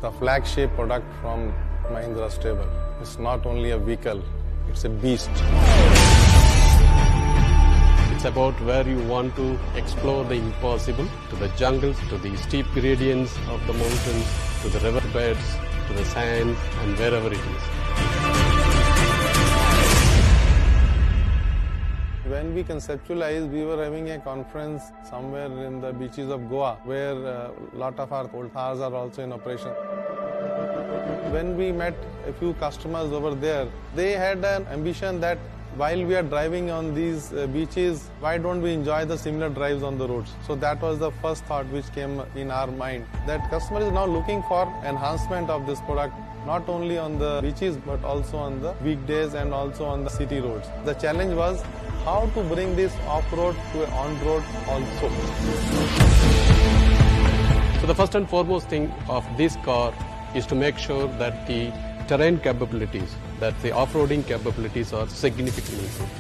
the flagship product from Mahindra Stable. It's not only a vehicle, it's a beast. It's about where you want to explore the impossible, to the jungles, to the steep gradients of the mountains, to the riverbeds, to the sands, and wherever it is. When we conceptualized, we were having a conference somewhere in the beaches of Goa, where a lot of our old cars are also in operation. When we met a few customers over there, they had an ambition that while we are driving on these beaches, why don't we enjoy the similar drives on the roads? So that was the first thought which came in our mind, that customer is now looking for enhancement of this product, not only on the beaches but also on the weekdays and also on the city roads. The challenge was how to bring this off-road to on-road also. So the first and foremost thing of this car is to make sure that the terrain capabilities, that the off-roading capabilities are significantly improved.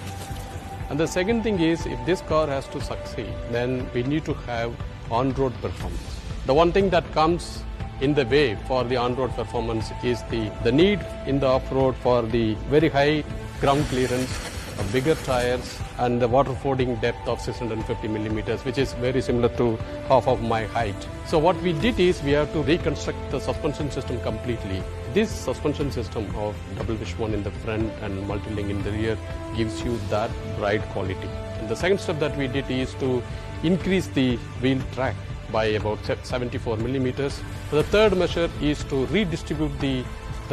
And the second thing is, if this car has to succeed, then we need to have on-road performance. The one thing that comes in the way for the on-road performance is the need in the off-road for the very high ground clearance, bigger tires, and the water fording depth of 650 millimeters, which is very similar to half of my height. So what we did is we have to reconstruct the suspension system completely. This suspension system of double wishbone in the front and multi-link in the rear gives you that ride quality. And the second step that we did is to increase the wheel track by about 74 millimeters. So the third measure is to redistribute the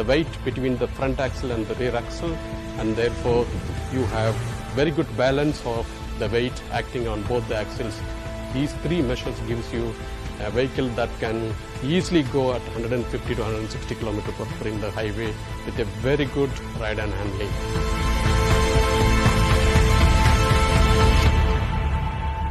weight between the front axle and the rear axle, and therefore you have very good balance of the weight acting on both the axles. These three measures gives you a vehicle that can easily go at 150 to 160 km/h in the highway with a very good ride and handling.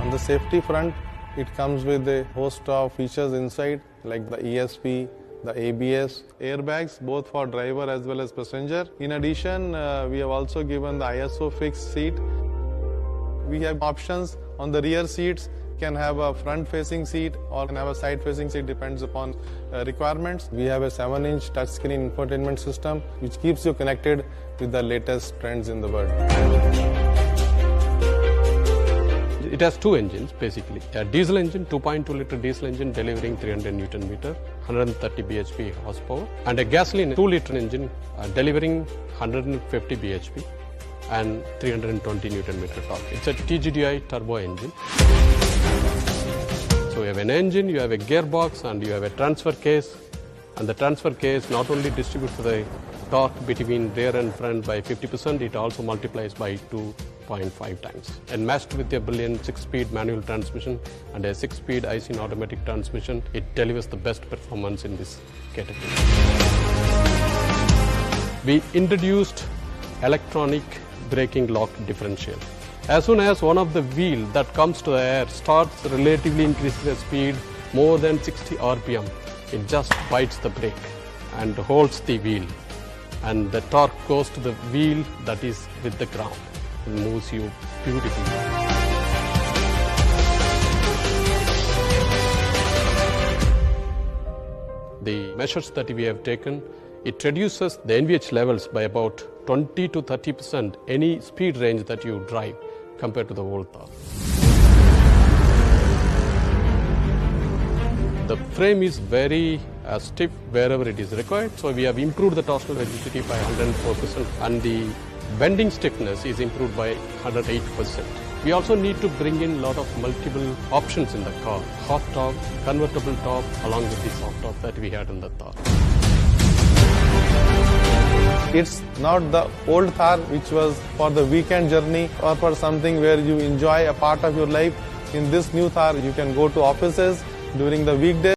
On the safety front, it comes with a host of features inside, like the ESP, the ABS, airbags, both for driver as well as passenger. In addition, we have also given the ISO fixed seat. We have options on the rear seats, can have a front-facing seat or can have a side-facing seat, depends upon requirements. We have a 7-inch touchscreen infotainment system, which keeps you connected with the latest trends in the world. It has two engines basically. A diesel engine, 2.2 liter diesel engine delivering 300 Newton meter, 130 bhp horsepower, and a gasoline 2 liter engine delivering 150 bhp and 320 Newton meter torque. It's a TGDI turbo engine. So you have an engine, you have a gearbox, and you have a transfer case. And the transfer case not only distributes the torque between rear and front by 50%, it also multiplies by 2.5 times. And matched with a brilliant 6-speed manual transmission and a 6-speed IC automatic transmission, it delivers the best performance in this category. We introduced electronic braking lock differential. As soon as one of the wheel that comes to the air starts relatively increasing the speed more than 60 RPM, it just bites the brake and holds the wheel, and the torque goes to the wheel that is with the ground and moves you beautifully. The measures that we have taken, it reduces the NVH levels by about 20 to 30% any speed range that you drive compared to the old Thar. The frame is very stiff wherever it is required, so we have improved the torsional rigidity by 104%, and the bending stiffness is improved by 108%. We also need to bring in a lot of multiple options in the car: hot top, convertible top, along with the soft top that we had in the Thar. It's not the old Thar which was for the weekend journey or for something where you enjoy a part of your life. In this new Thar, you can go to offices during the weekdays.